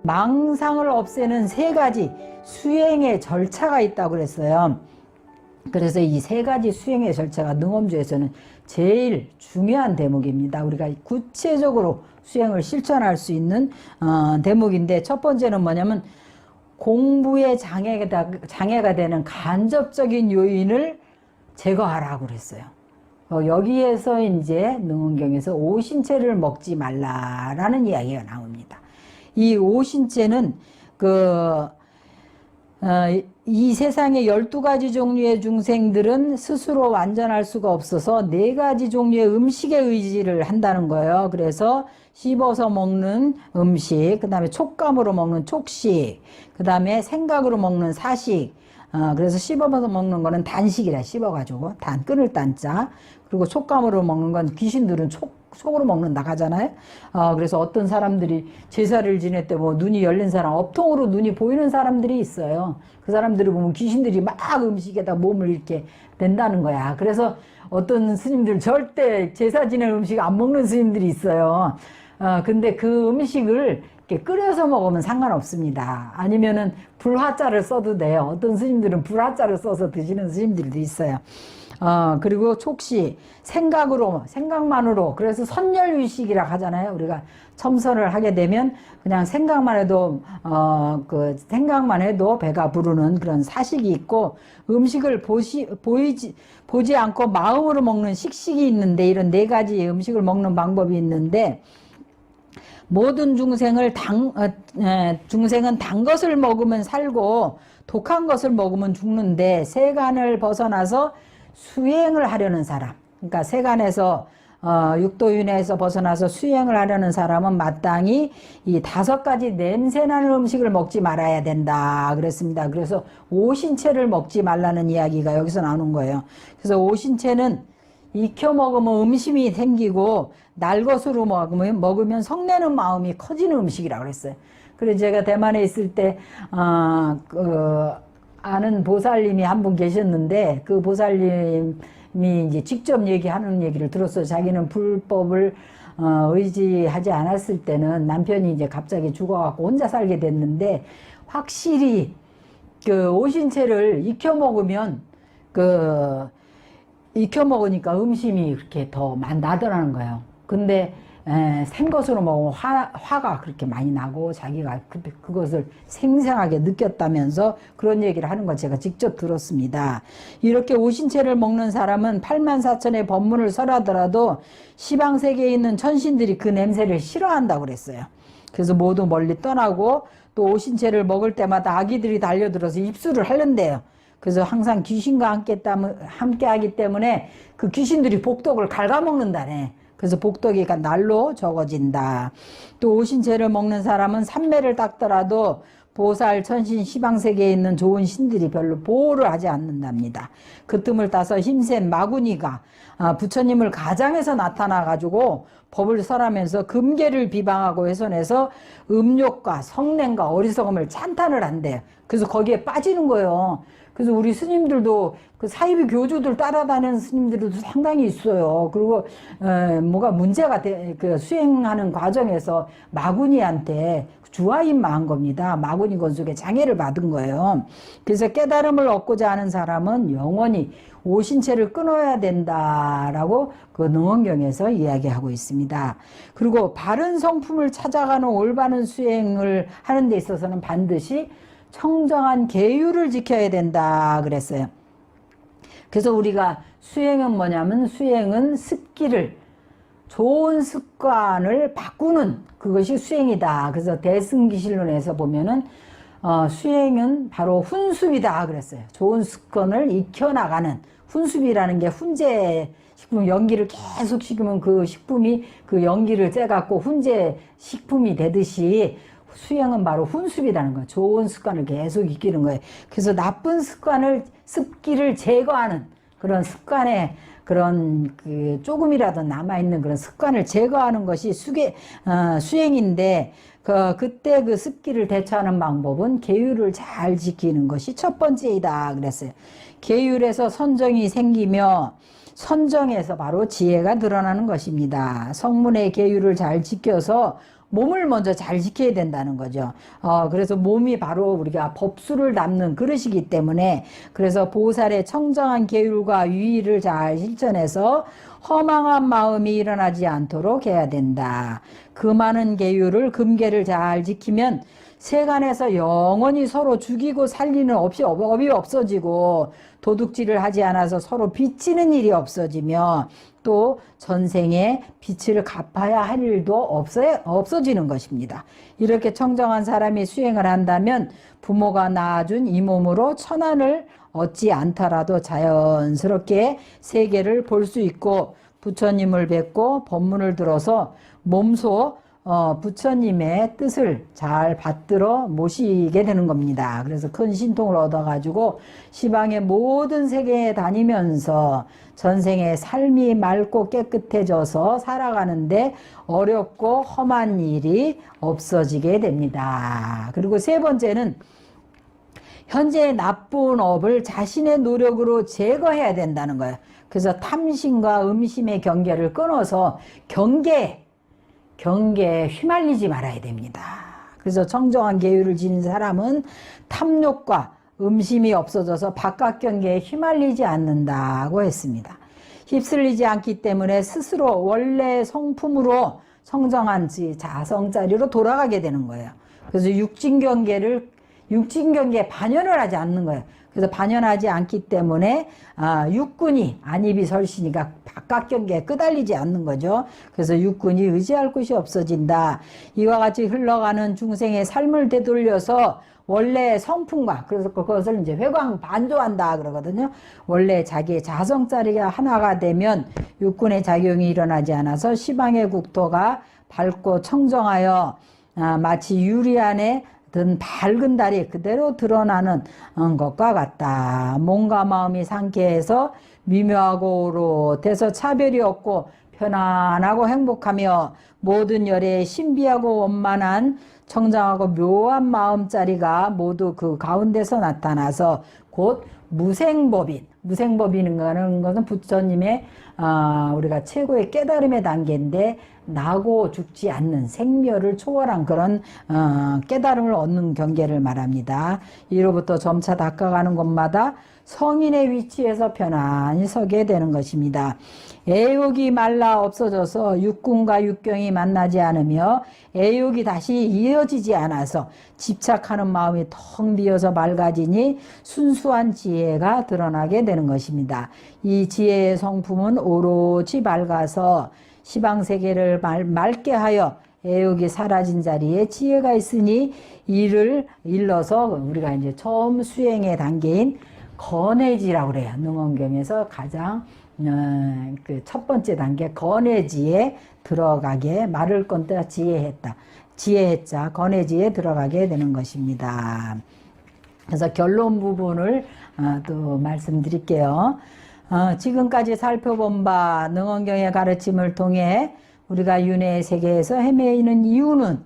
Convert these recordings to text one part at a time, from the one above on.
망상을 없애는 세 가지 수행의 절차가 있다고 그랬어요. 그래서 이 세 가지 수행의 절차가 능엄주에서는 제일 중요한 대목입니다. 우리가 구체적으로 수행을 실천할 수 있는 대목인데, 첫 번째는 뭐냐면 공부의 장애가 되는 간접적인 요인을 제거하라고 그랬어요. 여기에서 이제 능엄경에서 오신채를 먹지 말라라는 이야기가 나옵니다. 이 오신채는 이 세상의 12가지 종류의 중생들은 스스로 완전할 수가 없어서 4가지 종류의 음식에 의지를 한다는 거예요. 그래서 씹어서 먹는 음식, 그 다음에 촉감으로 먹는 촉식, 그 다음에 생각으로 먹는 사식, 그래서 씹어서 먹는 거는 단식이라, 씹어가지고 끊을 단자. 그리고 촉감으로 먹는 건 귀신들은 속으로 먹는다 하잖아요. 그래서 어떤 사람들이 제사를 지낼 때 뭐 눈이 열린 사람, 업통으로 눈이 보이는 사람들이 있어요. 그 사람들을 보면 귀신들이 막 음식에다 몸을 이렇게 댄다는 거야. 그래서 어떤 스님들 절대 제사 지낼 음식 안 먹는 스님들이 있어요. 근데 그 음식을 이렇게 끓여서 먹으면 상관없습니다. 아니면은 불화자를 써도 돼요. 어떤 스님들은 불화자를 써서 드시는 스님들도 있어요. 그리고 촉시, 생각만으로, 그래서 선열위식이라 하잖아요. 우리가 첨선을 하게 되면 그냥 생각만 해도, 생각만 해도 배가 부르는 그런 사식이 있고, 음식을 보지 않고 마음으로 먹는 식식이 있는데, 이런 4가지 음식을 먹는 방법이 있는데, 모든 중생은 단 것을 먹으면 살고 독한 것을 먹으면 죽는데, 세간을 벗어나서 수행을 하려는 사람, 그러니까 세간에서 육도윤회에서 벗어나서 수행을 하려는 사람은 마땅히 이 5가지 냄새나는 음식을 먹지 말아야 된다 그랬습니다. 그래서 오신채를 먹지 말라는 이야기가 여기서 나오는 거예요. 그래서 오신채는 익혀 먹으면 음심이 생기고 날것으로 먹으면 성내는 마음이 커지는 음식이라고 그랬어요. 그래서 제가 대만에 있을 때 아는 보살님이 한 분 계셨는데, 그 보살님이 이제 직접 얘기하는 얘기를 들었어요. 자기는 불법을 의지하지 않았을 때는 남편이 이제 갑자기 죽어갖고 혼자 살게 됐는데, 확실히 그 오신채를 익혀 먹으면 익혀 먹으니까 음심이 그렇게 더 많이 나더라는 거예요. 근데 생것으로 먹으면 화가 그렇게 많이 나고 자기가 그것을 생생하게 느꼈다면서 그런 얘기를 하는 걸 제가 직접 들었습니다. 이렇게 오신채를 먹는 사람은 84,000의 법문을 설하더라도 시방세계에 있는 천신들이 그 냄새를 싫어한다고 그랬어요. 그래서 모두 멀리 떠나고, 또 오신채를 먹을 때마다 아기들이 달려들어서 입술을 핥는데요. 그래서 항상 귀신과 함께 하기 때문에 그 귀신들이 복덕을 갉아먹는다네. 그래서 복덕이 날로 적어진다. 또 오신채를 먹는 사람은 삼매를 닦더라도 보살, 천신, 시방세계에 있는 좋은 신들이 별로 보호를 하지 않는답니다. 그 틈을 따서 힘센 마구니가 부처님을 가장해서 나타나가지고 법을 설하면서 금계를 비방하고 훼손해서 음욕과 성냄과 어리석음을 찬탄을 한대요. 그래서 거기에 빠지는 거예요. 그래서 우리 스님들도 그 사이비 교주들 따라다니는 스님들도 상당히 있어요. 그리고 뭐가 문제가 그 수행하는 과정에서 마구니한테 주화임마한 겁니다. 마구니 건속에 장애를 받은 거예요. 그래서 깨달음을 얻고자 하는 사람은 영원히 오신채를 끊어야 된다라고 그 능엄경에서 이야기하고 있습니다. 그리고 바른 성품을 찾아가는 올바른 수행을 하는 데 있어서는 반드시 청정한 계율을 지켜야 된다 그랬어요. 그래서 우리가 수행은 뭐냐면, 수행은 습기를, 좋은 습관을 바꾸는 그것이 수행이다. 그래서 대승기실론에서 보면은 수행은 바로 훈습이다 그랬어요. 좋은 습관을 익혀나가는, 훈습이라는 게 훈제 식품, 연기를 계속 식으면 그 식품이 그 연기를 쬐갖고 훈제 식품이 되듯이 수행은 바로 훈습이라는 거예요. 좋은 습관을 계속 익히는 거예요. 그래서 나쁜 습기를 제거하는 그런 습관에, 그런 그 조금이라도 남아있는 그런 습관을 제거하는 것이 수행인데, 그때 그 습기를 대처하는 방법은 계율을 잘 지키는 것이 첫 번째이다 그랬어요. 계율에서 선정이 생기며, 선정에서 바로 지혜가 드러나는 것입니다. 성문의 계율을 잘 지켜서 몸을 먼저 잘 지켜야 된다는 거죠. 그래서 몸이 바로 우리가 법수를 담는 그릇이기 때문에 그래서 보살의 청정한 계율과 유의를 잘 실천해서 허망한 마음이 일어나지 않도록 해야 된다. 그 많은 계율을 금계를 잘 지키면 세간에서 영원히 서로 죽이고 살리는 업이 없어지고 도둑질을 하지 않아서 서로 빚지는 일이 없어지며 또 전생에 빚을 갚아야 할 일도 없어지는 것입니다. 이렇게 청정한 사람이 수행을 한다면 부모가 낳아준 이 몸으로 천안을 얻지 않더라도 자연스럽게 세계를 볼 수 있고 부처님을 뵙고 법문을 들어서 몸소 부처님의 뜻을 잘 받들어 모시게 되는 겁니다. 그래서 큰 신통을 얻어가지고 시방의 모든 세계에 다니면서 전생의 삶이 맑고 깨끗해져서 살아가는데 어렵고 험한 일이 없어지게 됩니다. 그리고 세 번째는 현재의 나쁜 업을 자신의 노력으로 제거해야 된다는 거예요. 그래서 탐심과 음심의 경계를 끊어서 경계에 휘말리지 말아야 됩니다. 그래서 청정한 계율을 지닌 사람은 탐욕과 음심이 없어져서 바깥 경계에 휘말리지 않는다고 했습니다. 휩쓸리지 않기 때문에 스스로 원래 성품으로 청정한 자성자리로 돌아가게 되는 거예요. 그래서 육진 경계에 반연을 하지 않는 거예요. 그래서 반연하지 않기 때문에 육군이 안입이 설시니까 바깥 경계에 끄달리지 않는 거죠. 그래서 육군이 의지할 곳이 없어진다. 이와 같이 흘러가는 중생의 삶을 되돌려서 원래 성품과 그래서 그것을 이제 회광 반조한다 그러거든요. 원래 자기의 자성자리가 하나가 되면 육군의 작용이 일어나지 않아서 시방의 국토가 밝고 청정하여 마치 유리 안에 든 밝은 달이 그대로 드러나는 것과 같다. 몸과 마음이 상쾌해서 미묘하고 오롯해서 차별이 없고 편안하고 행복하며 모든 열에 신비하고 원만한 청정하고 묘한 마음자리가 모두 그 가운데서 나타나서 곧 무생법이라는 것은 부처님의 우리가 최고의 깨달음의 단계인데 나고 죽지 않는 생멸을 초월한 그런 깨달음을 얻는 경계를 말합니다. 이로부터 점차 닦아가는 곳마다 성인의 위치에서 편안히 서게 되는 것입니다. 애욕이 말라 없어져서 육군과 육경이 만나지 않으며 애욕이 다시 이어지지 않아서 집착하는 마음이 텅 비어서 맑아지니 순수한 지혜가 드러나게 되는 것입니다. 이 지혜의 성품은 오롯이 밝아서 시방세계를 맑게 하여 애욕이 사라진 자리에 지혜가 있으니 이를 일러서 우리가 이제 처음 수행의 단계인 건해지라고 그래요. 능언경에서 가장 그 첫 번째 단계 건해지에 들어가게 말을 건다 지혜했자 건해지에 들어가게 되는 것입니다. 그래서 결론 부분을 또 말씀드릴게요. 지금까지 살펴본 바 능언경의 가르침을 통해 우리가 윤회의 세계에서 헤매이는 이유는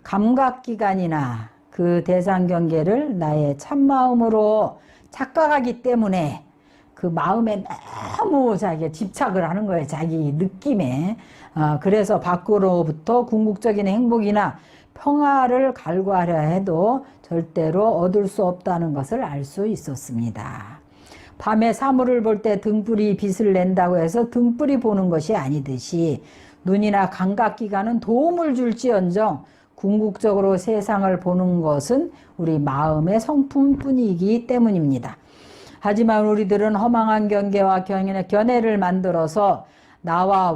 감각기관이나 그 대상 경계를 나의 참마음으로 착각하기 때문에 그 마음에 너무 자기가 집착을 하는 거예요. 자기 느낌에. 그래서 밖으로부터 궁극적인 행복이나 평화를 갈구하려 해도 절대로 얻을 수 없다는 것을 알 수 있었습니다. 밤에 사물을 볼 때 등불이 빛을 낸다고 해서 등불이 보는 것이 아니듯이 눈이나 감각기관은 도움을 줄지언정 궁극적으로 세상을 보는 것은 우리 마음의 성품뿐이기 때문입니다. 하지만 우리들은 허망한 경계와 견해를 만들어서 나와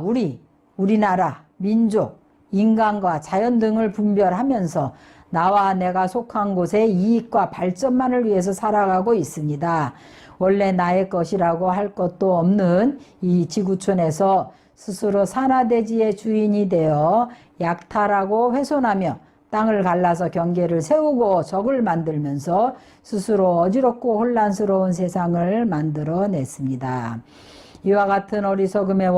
우리나라, 민족, 인간과 자연 등을 분별하면서 나와 내가 속한 곳의 이익과 발전만을 위해서 살아가고 있습니다. 원래 나의 것이라고 할 것도 없는 이 지구촌에서 스스로 산하대지의 주인이 되어 약탈하고 훼손하며 땅을 갈라서 경계를 세우고 적을 만들면서 스스로 어지럽고 혼란스러운 세상을 만들어냈습니다. 이와 같은 어리석음의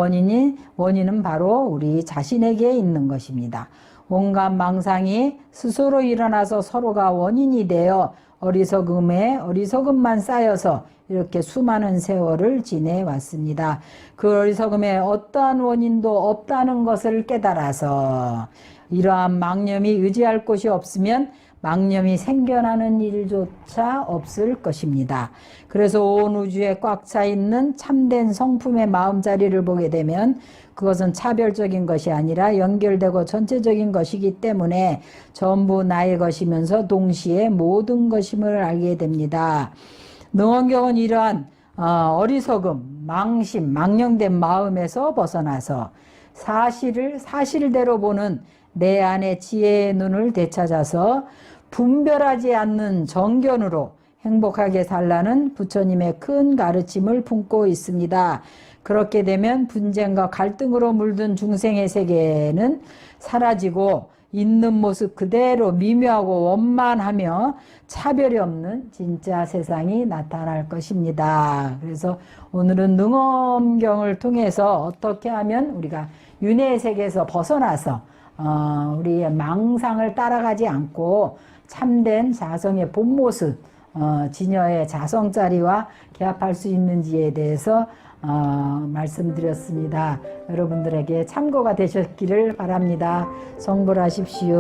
원인은 바로 우리 자신에게 있는 것입니다. 온갖 망상이 스스로 일어나서 서로가 원인이 되어 어리석음만 쌓여서 이렇게 수많은 세월을 지내왔습니다. 그 어리석음에 어떠한 원인도 없다는 것을 깨달아서 이러한 망념이 의지할 곳이 없으면 망념이 생겨나는 일조차 없을 것입니다. 그래서 온 우주에 꽉 차 있는 참된 성품의 마음자리를 보게 되면 그것은 차별적인 것이 아니라 연결되고 전체적인 것이기 때문에 전부 나의 것이면서 동시에 모든 것임을 알게 됩니다. 능원경은 이러한 어리석음, 망심, 망령된 마음에서 벗어나서 사실을 사실대로 보는 내 안의 지혜의 눈을 되찾아서 분별하지 않는 정견으로 행복하게 살라는 부처님의 큰 가르침을 품고 있습니다. 그렇게 되면 분쟁과 갈등으로 물든 중생의 세계는 사라지고 있는 모습 그대로 미묘하고 원만하며 차별이 없는 진짜 세상이 나타날 것입니다. 그래서 오늘은 능엄경을 통해서 어떻게 하면 우리가 윤회의 세계에서 벗어나서 우리의 망상을 따라가지 않고 참된 자성의 본 모습, 진여의 자성자리와 개합할 수 있는지에 대해서 말씀드렸습니다. 여러분들에게 참고가 되셨기를 바랍니다. 성불하십시오.